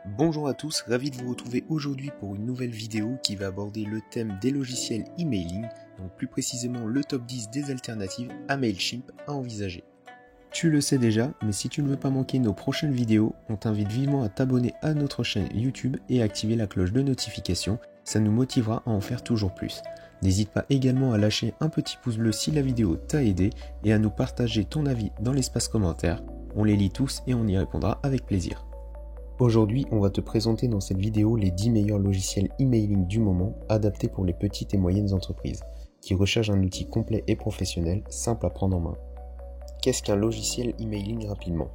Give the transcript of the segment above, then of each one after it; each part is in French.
Bonjour à tous, ravi de vous retrouver aujourd'hui pour une nouvelle vidéo qui va aborder le thème des logiciels emailing, donc plus précisément le top 10 des alternatives à Mailchimp à envisager. Tu le sais déjà, mais si tu ne veux pas manquer nos prochaines vidéos, on t'invite vivement à t'abonner à notre chaîne YouTube et à activer la cloche de notification, ça nous motivera à en faire toujours plus. N'hésite pas également à lâcher un petit pouce bleu si la vidéo t'a aidé et à nous partager ton avis dans l'espace commentaire. On les lit tous et on y répondra avec plaisir. Aujourd'hui, on va te présenter dans cette vidéo les 10 meilleurs logiciels emailing du moment adaptés pour les petites et moyennes entreprises qui recherchent un outil complet et professionnel, simple à prendre en main. Qu'est-ce qu'un logiciel emailing rapidement?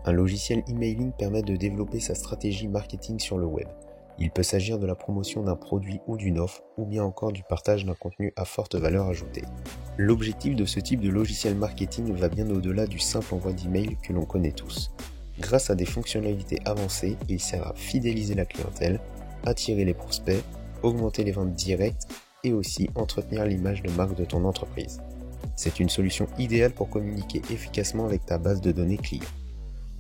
Un logiciel emailing permet de développer sa stratégie marketing sur le web. Il peut s'agir de la promotion d'un produit ou d'une offre, ou bien encore du partage d'un contenu à forte valeur ajoutée. L'objectif de ce type de logiciel marketing va bien au-delà du simple envoi d'email que l'on connaît tous. Grâce à des fonctionnalités avancées, il sert à fidéliser la clientèle, attirer les prospects, augmenter les ventes directes et aussi entretenir l'image de marque de ton entreprise. C'est une solution idéale pour communiquer efficacement avec ta base de données clients.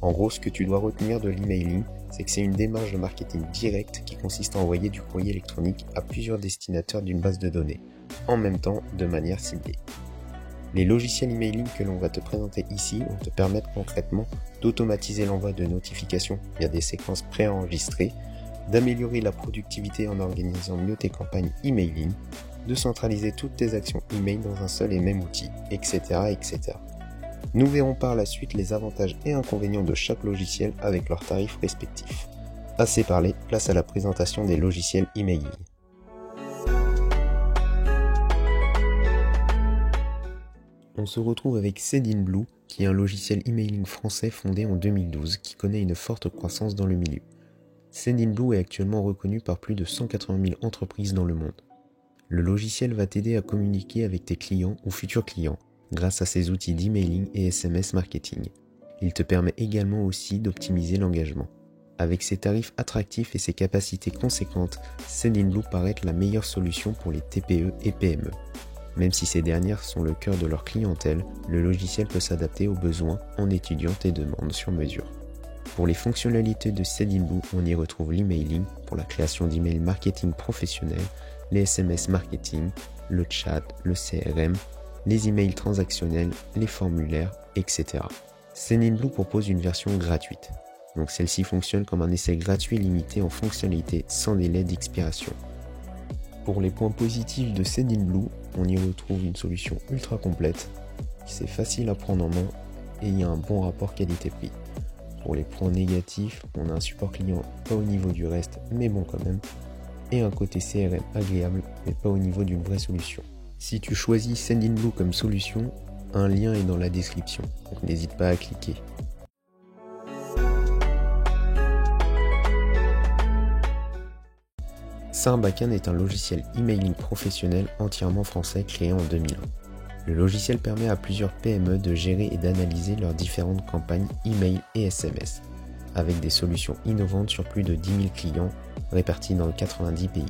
En gros, ce que tu dois retenir de l'emailing, c'est que c'est une démarche de marketing direct qui consiste à envoyer du courrier électronique à plusieurs destinataires d'une base de données, en même temps de manière ciblée. Les logiciels emailing que l'on va te présenter ici vont te permettre concrètement d'automatiser l'envoi de notifications via des séquences préenregistrées, d'améliorer la productivité en organisant mieux tes campagnes emailing, de centraliser toutes tes actions email dans un seul et même outil, etc., etc. Nous verrons par la suite les avantages et inconvénients de chaque logiciel avec leurs tarifs respectifs. Assez parlé, place à la présentation des logiciels emailing. On se retrouve avec Sendinblue, qui est un logiciel emailing français fondé en 2012 qui connaît une forte croissance dans le milieu. Sendinblue est actuellement reconnu par plus de 180 000 entreprises dans le monde. Le logiciel va t'aider à communiquer avec tes clients ou futurs clients grâce à ses outils d'emailing et SMS marketing. Il te permet également aussi d'optimiser l'engagement. Avec ses tarifs attractifs et ses capacités conséquentes, Sendinblue paraît être la meilleure solution pour les TPE et PME. Même si ces dernières sont le cœur de leur clientèle, le logiciel peut s'adapter aux besoins en étudiant tes demandes sur mesure. Pour les fonctionnalités de Sendinblue, on y retrouve l'emailing pour la création d'emails marketing professionnels, les SMS marketing, le chat, le CRM, les emails transactionnels, les formulaires, etc. Sendinblue propose une version gratuite. Donc celle-ci fonctionne comme un essai gratuit limité en fonctionnalités sans délai d'expiration. Pour les points positifs de Sendinblue, on y retrouve une solution ultra complète, c'est facile à prendre en main et il y a un bon rapport qualité-prix. Pour les points négatifs, on a un support client pas au niveau du reste, mais bon quand même, et un côté CRM agréable, mais pas au niveau d'une vraie solution. Si tu choisis Sendinblue comme solution, un lien est dans la description, donc n'hésite pas à cliquer. Sarbacane est un logiciel emailing professionnel entièrement français créé en 2001. Le logiciel permet à plusieurs PME de gérer et d'analyser leurs différentes campagnes email et SMS, avec des solutions innovantes sur plus de 10 000 clients répartis dans 90 pays.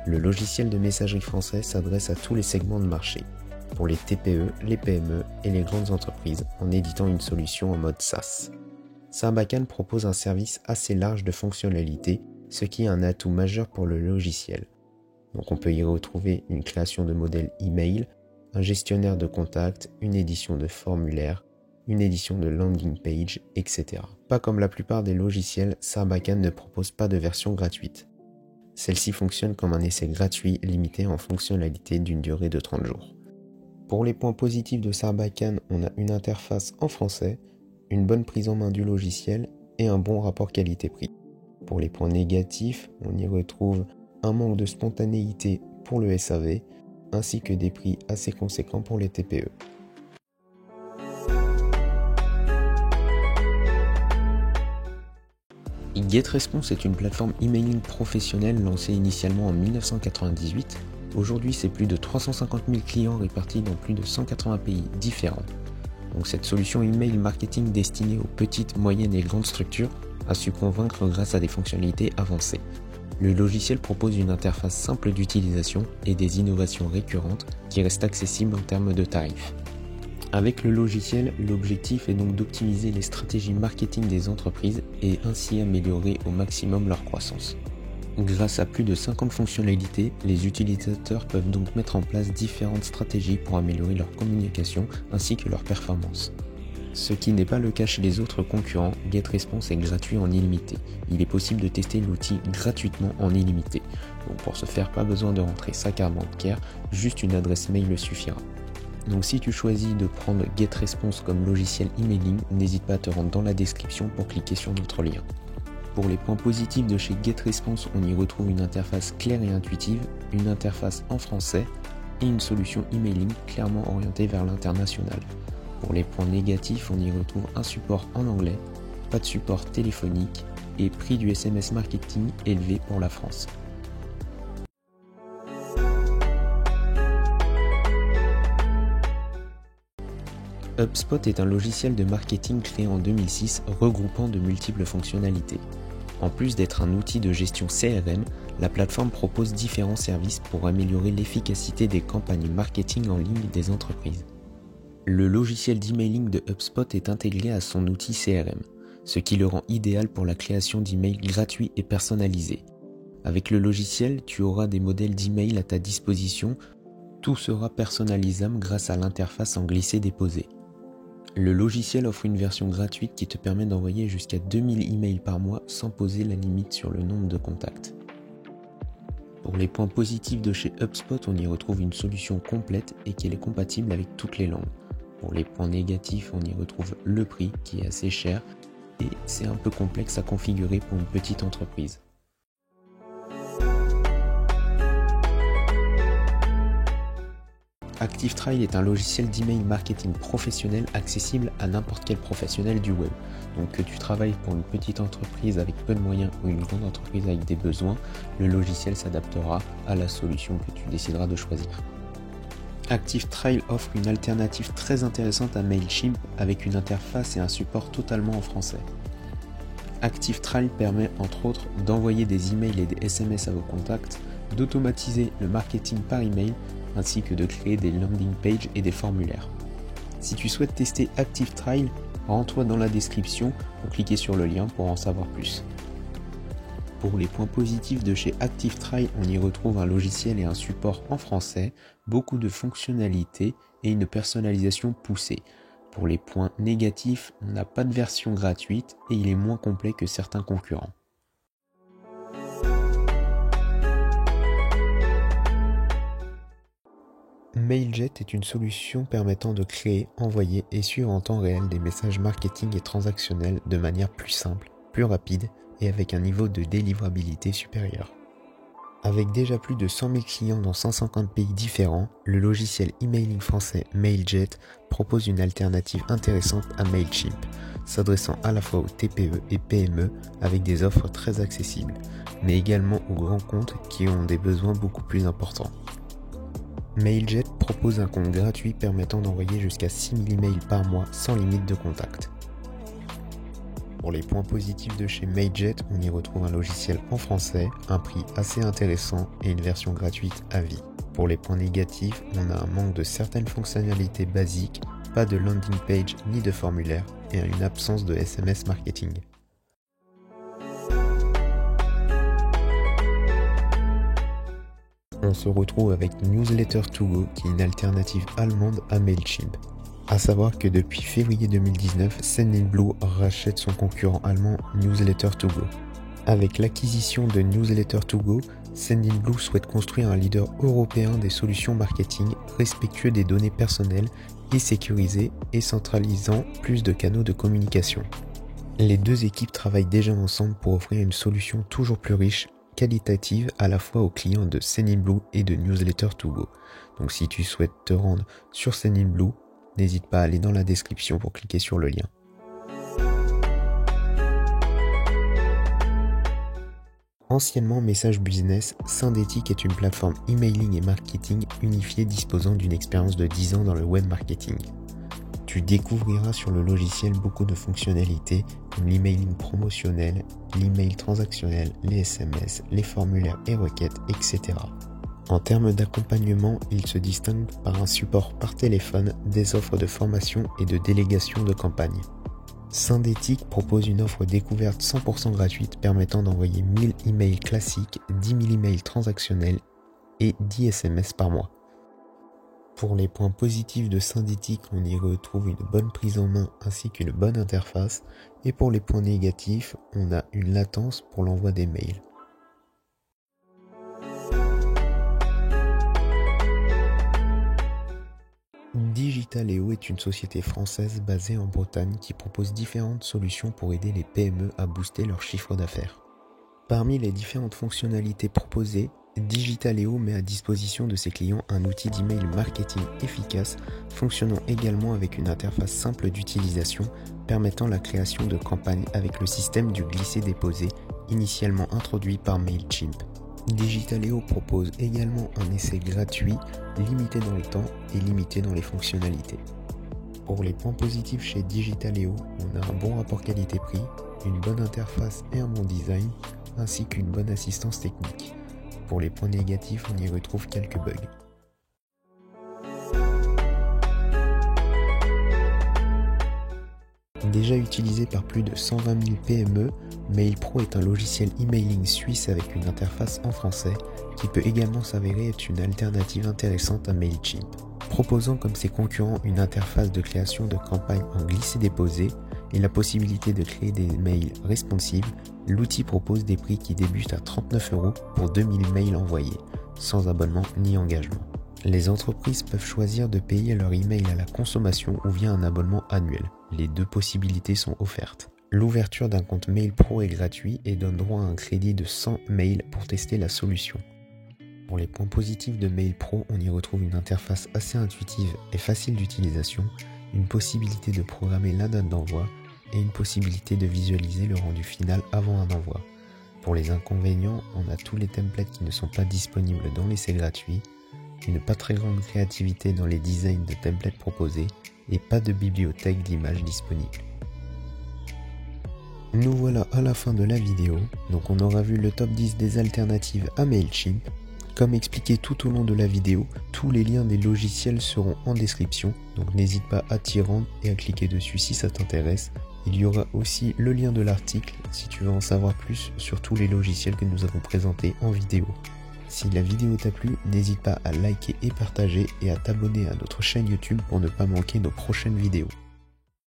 Le logiciel de messagerie français s'adresse à tous les segments de marché, pour les TPE, les PME et les grandes entreprises en éditant une solution en mode SaaS. Sarbacane propose un service assez large de fonctionnalités, ce qui est un atout majeur pour le logiciel. Donc on peut y retrouver une création de modèles email, un gestionnaire de contacts, une édition de formulaire, une édition de landing page, etc. Pas comme la plupart des logiciels, Sarbacane ne propose pas de version gratuite. Celle-ci fonctionne comme un essai gratuit limité en fonctionnalité d'une durée de 30 jours. Pour les points positifs de Sarbacane, on a une interface en français, une bonne prise en main du logiciel et un bon rapport qualité-prix. Pour les points négatifs, on y retrouve un manque de spontanéité pour le SAV, ainsi que des prix assez conséquents pour les TPE. GetResponse est une plateforme emailing professionnelle lancée initialement en 1998. Aujourd'hui, c'est plus de 350 000 clients répartis dans plus de 180 pays différents. Donc cette solution email marketing destinée aux petites, moyennes et grandes structures a su convaincre grâce à des fonctionnalités avancées. Le logiciel propose une interface simple d'utilisation et des innovations récurrentes qui restent accessibles en termes de tarifs. Avec le logiciel, l'objectif est donc d'optimiser les stratégies marketing des entreprises et ainsi améliorer au maximum leur croissance. Grâce à plus de 50 fonctionnalités, les utilisateurs peuvent donc mettre en place différentes stratégies pour améliorer leur communication ainsi que leur performance. Ce qui n'est pas le cas chez les autres concurrents, GetResponse est gratuit en illimité. Il est possible de tester l'outil gratuitement en illimité. Donc pour ce faire, pas besoin de rentrer sa carte bancaire, juste une adresse mail suffira. Donc si tu choisis de prendre GetResponse comme logiciel emailing, n'hésite pas à te rendre dans la description pour cliquer sur notre lien. Pour les points positifs de chez GetResponse, on y retrouve une interface claire et intuitive, une interface en français et une solution emailing clairement orientée vers l'international. Pour les points négatifs, on y retrouve un support en anglais, pas de support téléphonique et prix du SMS marketing élevé pour la France. HubSpot est un logiciel de marketing créé en 2006 regroupant de multiples fonctionnalités. En plus d'être un outil de gestion CRM, la plateforme propose différents services pour améliorer l'efficacité des campagnes marketing en ligne des entreprises. Le logiciel d'emailing de HubSpot est intégré à son outil CRM, ce qui le rend idéal pour la création d'emails gratuits et personnalisés. Avec le logiciel, tu auras des modèles d'email à ta disposition, tout sera personnalisable grâce à l'interface en glisser-déposer. Le logiciel offre une version gratuite qui te permet d'envoyer jusqu'à 2000 emails par mois sans poser la limite sur le nombre de contacts. Pour les points positifs de chez HubSpot, on y retrouve une solution complète et qu'elle est compatible avec toutes les langues. Pour les points négatifs, on y retrouve le prix qui est assez cher et c'est un peu complexe à configurer pour une petite entreprise. ActiveTrial est un logiciel d'email marketing professionnel accessible à n'importe quel professionnel du web. Donc que tu travailles pour une petite entreprise avec peu de moyens ou une grande entreprise avec des besoins, le logiciel s'adaptera à la solution que tu décideras de choisir. ActiveTrial offre une alternative très intéressante à MailChimp avec une interface et un support totalement en français. ActiveTrial permet entre autres d'envoyer des emails et des SMS à vos contacts, d'automatiser le marketing par email, ainsi que de créer des landing pages et des formulaires. Si tu souhaites tester ActiveTrial, rends-toi dans la description ou cliquez sur le lien pour en savoir plus. Pour les points positifs de chez ActiveTrial, on y retrouve un logiciel et un support en français, beaucoup de fonctionnalités et une personnalisation poussée. Pour les points négatifs, on n'a pas de version gratuite et il est moins complet que certains concurrents. MailJet est une solution permettant de créer, envoyer et suivre en temps réel des messages marketing et transactionnels de manière plus simple, plus rapide et avec un niveau de délivrabilité supérieur. Avec déjà plus de 100 000 clients dans 150 pays différents, le logiciel emailing français MailJet propose une alternative intéressante à MailChimp, s'adressant à la fois aux TPE et PME avec des offres très accessibles, mais également aux grands comptes qui ont des besoins beaucoup plus importants. MailJet propose un compte gratuit permettant d'envoyer jusqu'à 6000 emails par mois sans limite de contact. Pour les points positifs de chez MailJet, on y retrouve un logiciel en français, un prix assez intéressant et une version gratuite à vie. Pour les points négatifs, on a un manque de certaines fonctionnalités basiques, pas de landing page ni de formulaire et une absence de SMS marketing. On se retrouve avec Newsletter2Go qui est une alternative allemande à MailChimp. A savoir que depuis février 2019, Sendinblue rachète son concurrent allemand Newsletter2Go. Avec l'acquisition de Newsletter2Go, Sendinblue souhaite construire un leader européen des solutions marketing respectueux des données personnelles et sécurisé et centralisant plus de canaux de communication. Les deux équipes travaillent déjà ensemble pour offrir une solution toujours plus riche, qualitative à la fois aux clients de Sendinblue et de Newsletter2Go. Donc si tu souhaites te rendre sur Sendinblue, n'hésite pas à aller dans la description pour cliquer sur le lien. Anciennement Message Business, Syndétique est une plateforme emailing et marketing unifiée disposant d'une expérience de 10 ans dans le web marketing. Tu découvriras sur le logiciel beaucoup de fonctionnalités comme l'emailing promotionnel, l'email transactionnel, les SMS, les formulaires et requêtes, etc. En termes d'accompagnement, il se distingue par un support par téléphone, des offres de formation et de délégation de campagne. Syndétique propose une offre découverte 100% gratuite permettant d'envoyer 1000 emails classiques, 10 000 emails transactionnels et 10 SMS par mois. Pour les points positifs de Syndétique, on y retrouve une bonne prise en main ainsi qu'une bonne interface, et pour les points négatifs, on a une latence pour l'envoi des mails. Digitaléo est une société française basée en Bretagne qui propose différentes solutions pour aider les PME à booster leur chiffre d'affaires. Parmi les différentes fonctionnalités proposées, Digitaléo met à disposition de ses clients un outil d'email marketing efficace, fonctionnant également avec une interface simple d'utilisation permettant la création de campagnes avec le système du glisser-déposer initialement introduit par MailChimp. Digitaléo propose également un essai gratuit, limité dans le temps et limité dans les fonctionnalités. Pour les points positifs chez Digitaléo, on a un bon rapport qualité-prix, une bonne interface et un bon design, ainsi qu'une bonne assistance technique. Pour les points négatifs, on y retrouve quelques bugs. Déjà utilisé par plus de 120 000 PME, MailPro est un logiciel emailing suisse avec une interface en français qui peut également s'avérer être une alternative intéressante à MailChimp. Proposant comme ses concurrents une interface de création de campagnes en glisser-déposer et la possibilité de créer des mails responsives, l'outil propose des prix qui débutent à 39 € pour 2000 mails envoyés, sans abonnement ni engagement. Les entreprises peuvent choisir de payer leur email à la consommation ou via un abonnement annuel. Les deux possibilités sont offertes. L'ouverture d'un compte MailPro est gratuit et donne droit à un crédit de 100 mails pour tester la solution. Pour les points positifs de MailPro, on y retrouve une interface assez intuitive et facile d'utilisation, une possibilité de programmer la date d'envoi et une possibilité de visualiser le rendu final avant un envoi. Pour les inconvénients, on a tous les templates qui ne sont pas disponibles dans l'essai gratuit, une pas très grande créativité dans les designs de templates proposés et pas de bibliothèque d'images disponible. Nous voilà à la fin de la vidéo, donc on aura vu le top 10 des alternatives à MailChimp. Comme expliqué tout au long de la vidéo, tous les liens des logiciels seront en description, donc n'hésite pas à t'y rendre et à cliquer dessus si ça t'intéresse. Il y aura aussi le lien de l'article si tu veux en savoir plus sur tous les logiciels que nous avons présentés en vidéo. Si la vidéo t'a plu, n'hésite pas à liker et partager et à t'abonner à notre chaîne YouTube pour ne pas manquer nos prochaines vidéos.